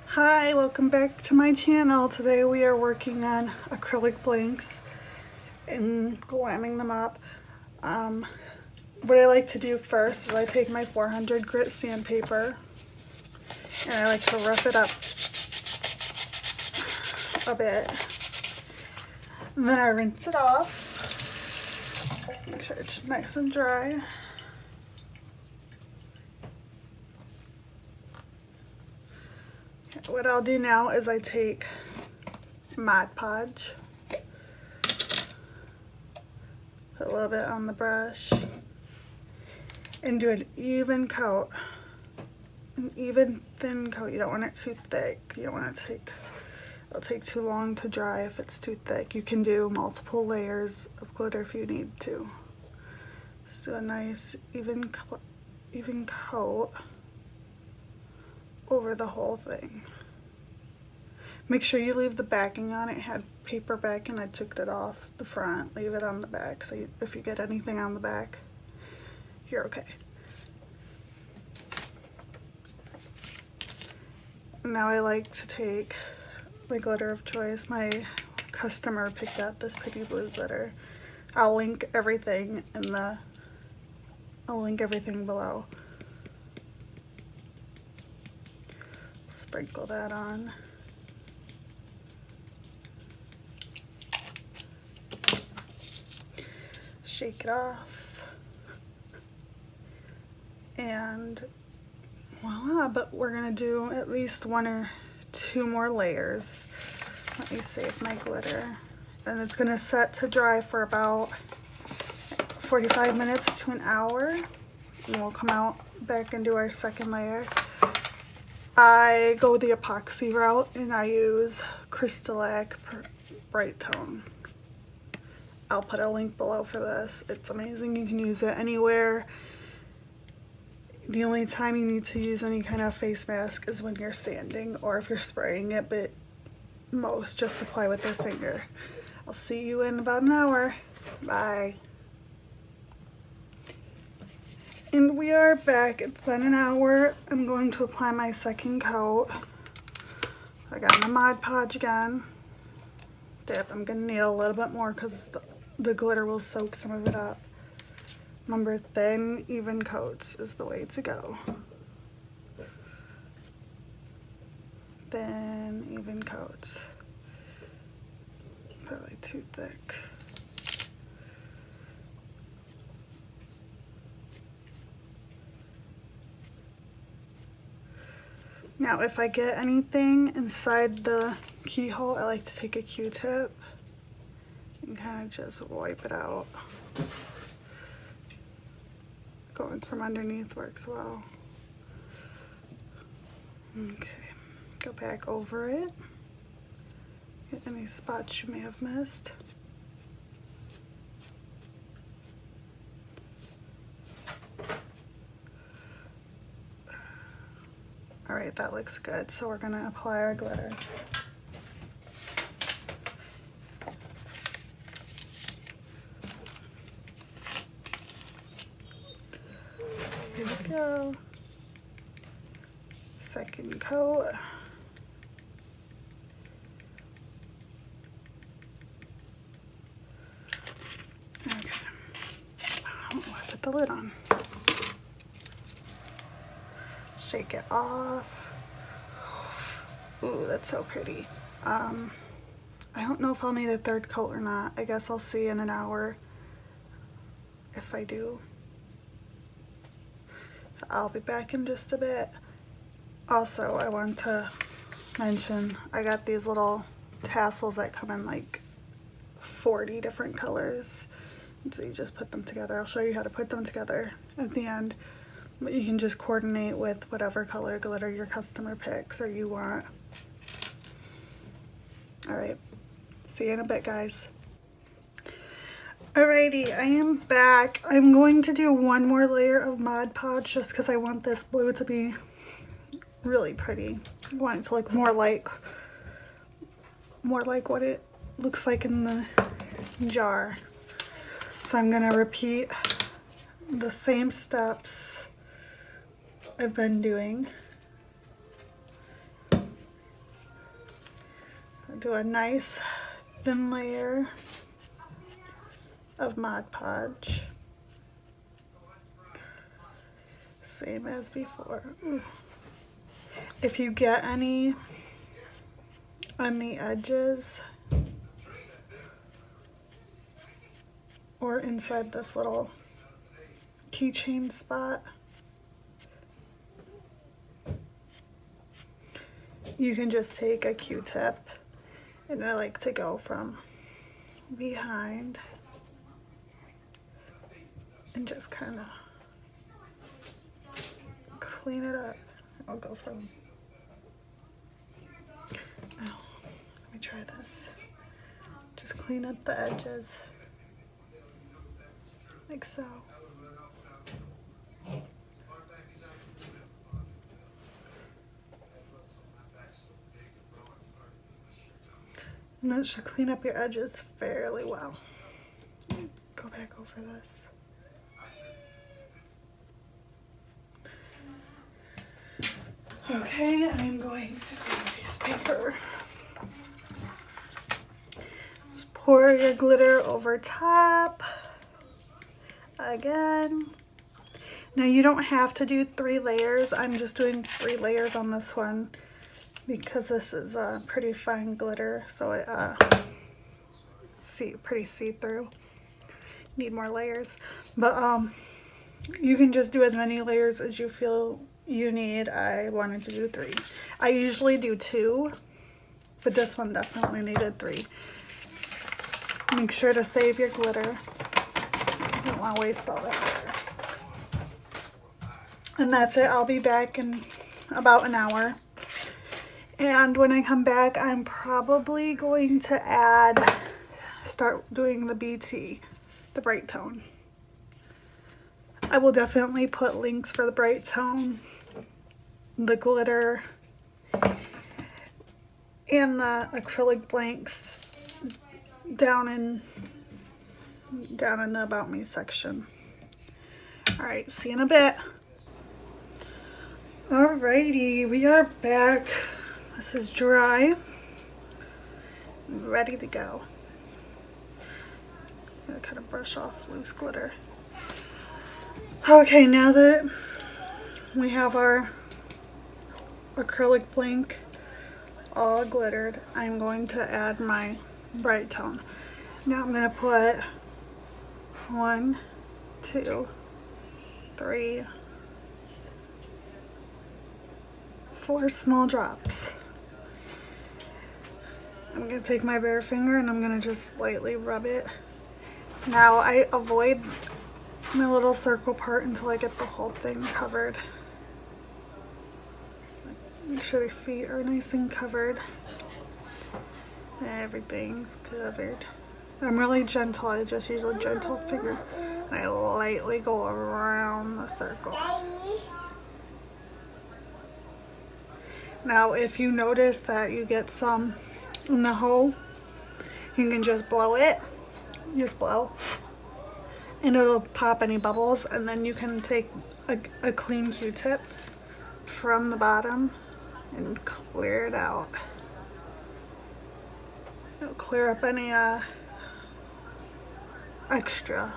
Hi, welcome back to my channel. Today we are working on acrylic blanks and glamming them up. What I like to do first is I take my 400 grit sandpaper and I like to rough it up a bit. And then I rinse it off. Make sure it's nice and dry. What I'll do now is I take Mod Podge, put a little bit on the brush, and do an even coat, an even thin coat. You don't want it too thick. You don't want it to it'll take too long to dry if it's too thick. You can do multiple layers of glitter if you need to. Just do a nice even coat over the whole thing. Make sure you leave the backing on. It had paper backing. I took it off the front. Leave it on the back so if you get anything on the back, you're okay. Now I like to take my glitter of choice. My customer picked out this pretty blue glitter. I'll link everything below. Sprinkle that on. Shake it off. And voila, but we're gonna do at least 1 or 2 more layers. Let me save my glitter. And it's gonna set to dry for about 45 minutes to an hour. And we'll come out back and do our second layer. I go the epoxy route and I use Crystalac Brite Tone. I'll put a link below for this. It's amazing. You can use it anywhere. The only time you need to use any kind of face mask is when you're sanding or if you're spraying it, but most just apply with your finger. I'll see you in about an hour. Bye. And we are back. It's been an hour. I'm going to apply my second coat. I got my Mod Podge again. Dip. I'm gonna need a little bit more because the glitter will soak some of it up. Remember, thin, even coats is the way to go. Thin, even coats. Probably too thick. Now, if I get anything inside the keyhole, I like to take a Q-tip and kind of just wipe it out. Going from underneath works well. Okay, go back over it. Get any spots you may have missed. All right, that looks good. So we're gonna apply our glitter. Here we go. Second coat. Okay. Oh, I put the lid on. Shake it off. Ooh, that's so pretty. I don't know if I'll need a third coat or not. I guess I'll see in an hour if I do. So I'll be back in just a bit. Also, I want to mention I got these little tassels that come in like 40 different colors. And so you just put them together. I'll show you how to put them together at the end. But you can just coordinate with whatever color glitter your customer picks or you want. Alright, see you in a bit, guys. Alrighty, I am back. I'm going to do 1 more layer of Mod Podge just because I want this blue to be really pretty. I want it to look more like what it looks like in the jar. So I'm gonna repeat the same steps I've been doing. I'll do a nice thin layer of Mod Podge. Same as before. Ooh. If you get any on the edges or inside this little keychain spot, you can just take a Q-tip, and I like to go from behind and just kind of clean it up. I'll go from, oh, let me try this. Just clean up the edges, like so. And that should clean up your edges fairly well. Go back over this. Okay, I'm going to grab a piece of paper. Just pour your glitter over top again. Now you don't have to do 3 layers. I'm just doing 3 layers on this one because this is a pretty fine glitter, so it pretty see-through. Need more layers, but you can just do as many layers as you feel you need. I wanted to do 3. I usually do 2, but this one definitely needed 3. Make sure to save your glitter. You don't want to waste all that glitter. And that's it. I'll be back in about an hour. And when I come back, I'm probably going to start doing the BT, the Brite Tone. I will definitely put links for the Brite Tone, the glitter, and the acrylic blanks down in the About Me section. Alright, see you in a bit. Alrighty, we are back. This is dry. Ready to go. I'm gonna kind of brush off loose glitter. Okay, now that we have our acrylic blank all glittered, I'm going to add my Brite Tone. Now I'm going to put 1, 2, 3, 4 small drops. I'm going to take my bare finger and I'm going to just lightly rub it. Now I avoid my little circle part until I get the whole thing covered. Make sure your feet are nice and covered. Everything's covered. I'm really gentle. I just use a gentle finger. And I lightly go around the circle. Now if you notice that you get some in the hole, you can just blow it. Just blow. And it'll pop any bubbles, and then you can take a clean Q-tip from the bottom and clear it out. It'll clear up any extra.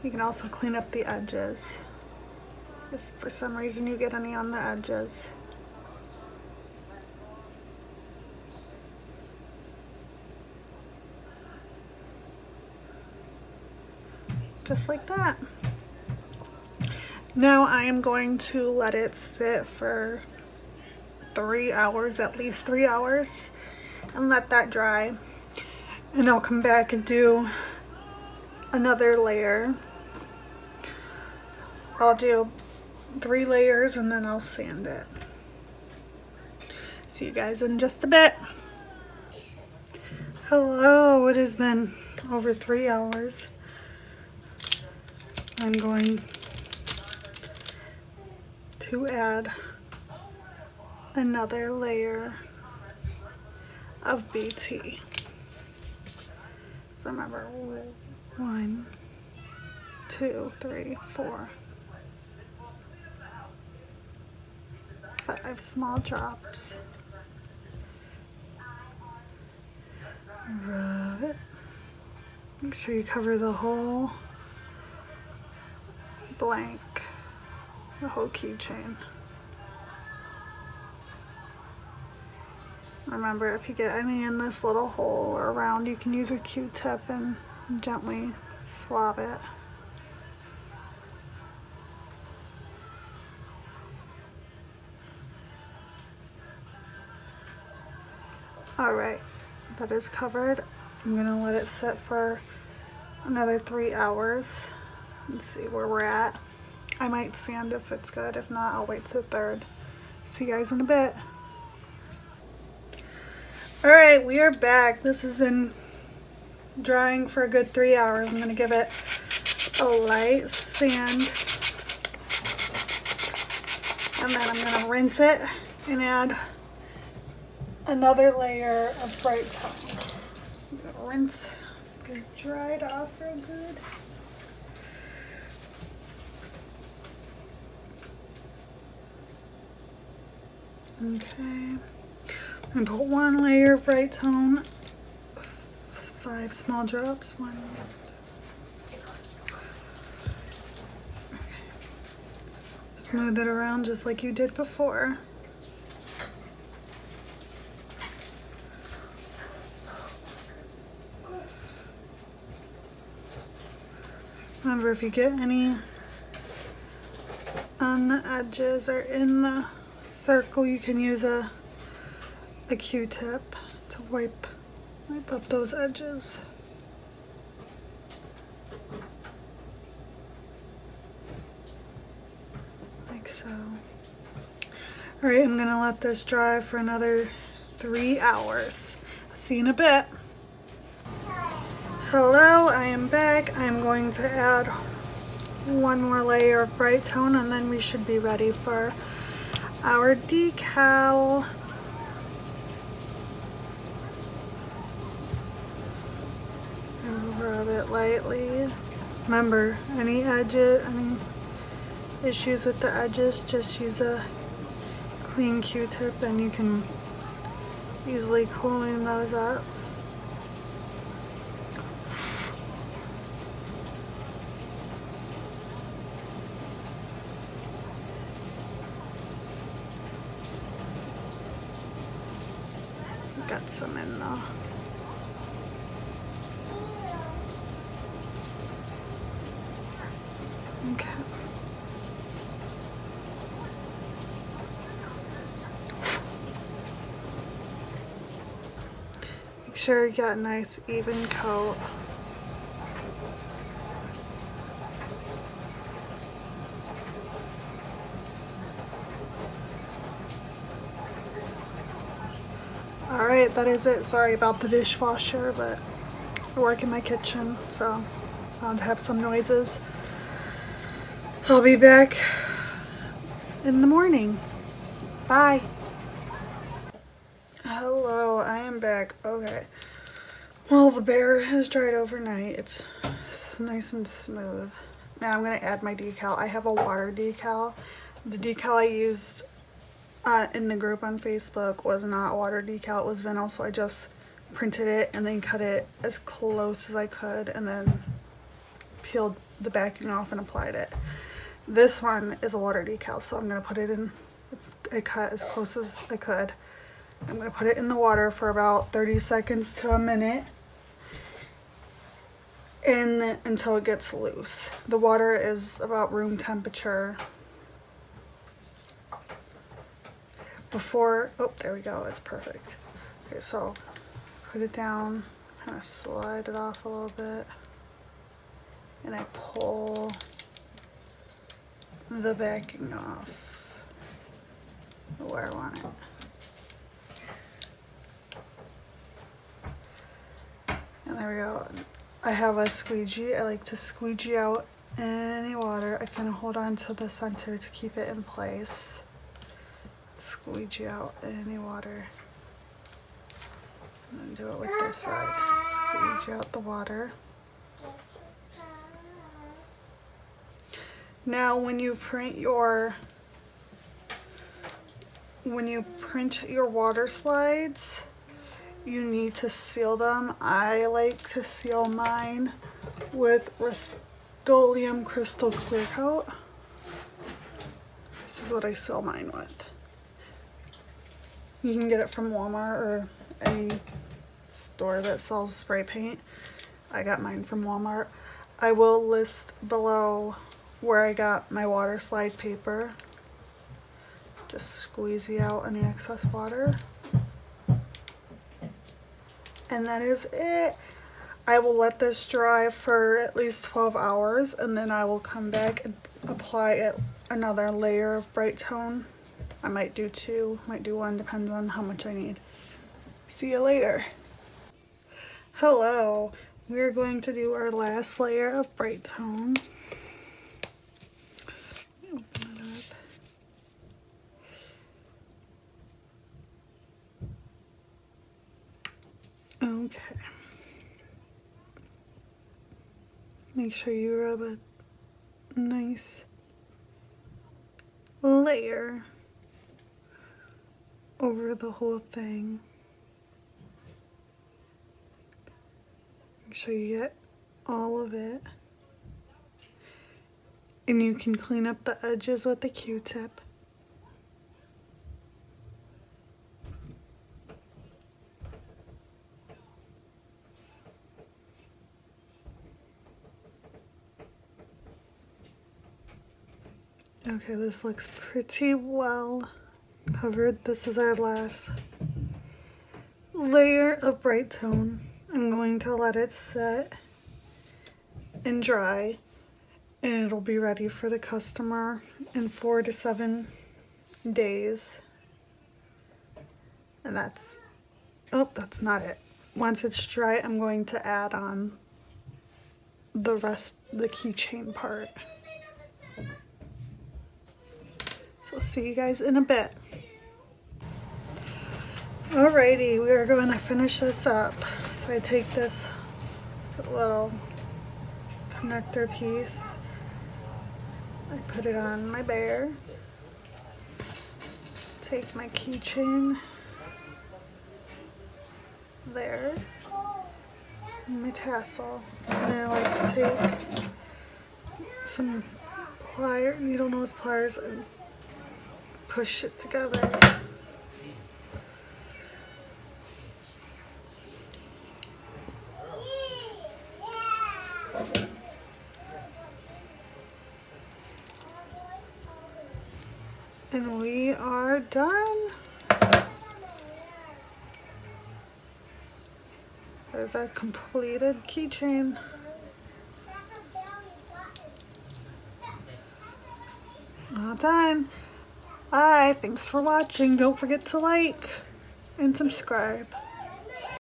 You can also clean up the edges if for some reason you get any on the edges. Just like that. Now I am going to let it sit for 3 hours, at least 3 hours, and let that dry. And I'll come back and do another layer. I'll do 3 layers and then I'll sand it. See you guys in just a bit. Hello, it has been over 3 hours. I'm going to add another layer of BT. So remember, 1, 2, 3, 4, 5 small drops. Rub it. Make sure you cover the whole blank, the whole keychain. Remember, if you get any in this little hole or around, you can use a Q-tip and gently swab it. Alright, that is covered. I'm going to let it sit for another 3 hours and see where we're at. I might sand if it's good. If not, I'll wait till the 3rd. See you guys in a bit. Alright, we are back. This has been drying for a good 3 hours. I'm going to give it a light sand. And then I'm going to rinse it and add another layer of Brite Tone. I'm going to rinse, get it dried off real good. Okay. I'm gonna put 1 layer of Brite Tone, 5 small drops, 1. Okay. Smooth it around just like you did before. Remember, if you get any on the edges or in the circle, you can use a Q-tip to wipe up those edges. Like so. Alright, I'm gonna let this dry for another 3 hours. See you in a bit. Hello, I am back. I'm going to add 1 more layer of Brite Tone and then we should be ready for our decal. And rub it lightly. Remember, any issues with the edges, just use a clean Q-tip and you can easily clean those up. Got some in though. Okay. Make sure you got a nice even coat. Alright, that is it. Sorry about the dishwasher, but I work in my kitchen, so bound to have some noises. I'll be back in the morning. Bye. Hello, I am back. Okay. Well, the bear has dried overnight. It's nice and smooth. Now I'm going to add my decal. I have a water decal. The decal I used in the group on Facebook was not water decal, it was vinyl, so I just printed it and then cut it as close as I could and then peeled the backing off and applied it. This one is a water decal, so I'm going to put it in, I cut as close as I could. I'm going to put it in the water for about 30 seconds to a minute and until it gets loose. The water is about room temperature. Before, oh, there we go, it's perfect. Okay, so put it down, kind of slide it off a little bit, and I pull the backing off where I want it. And there we go. I have a squeegee. I like to squeegee out any water. I kind of hold on to the center to keep it in place. Squeegee out any water. And then do it with this side. Squeegee out the water. Now when you print your water slides, you need to seal them. I like to seal mine with Rust-Oleum Crystal Clear Coat. This is what I seal mine with. You can get it from Walmart or any store that sells spray paint. I got mine from Walmart. I will list below where I got my water slide paper. Just squeezy out any excess water. And that is it. I will let this dry for at least 12 hours and then I will come back and apply another layer of Brite Tone. I might do two, might do one, depends on how much I need. See you later. Hello, we're going to do our last layer of Brite Tone. Open it up. Okay. Make sure you rub a nice layer over the whole thing. Make sure you get all of it. And you can clean up the edges with the Q-tip. Okay, this looks pretty well covered. This is our last layer of Brite Tone. I'm going to let it set and dry, and it'll be ready for the customer in 4 to 7 days. And that's not it. Once it's dry, I'm going to add on the rest, the keychain part. So see you guys in a bit. Alrighty, we are going to finish this up. So I take this little connector piece, I put it on my bear, take my keychain there, and my tassel, and then I like to take some needle nose pliers and push it together. And we are done. There's our completed keychain. All done. Bye. Thanks for watching. Don't forget to like and subscribe.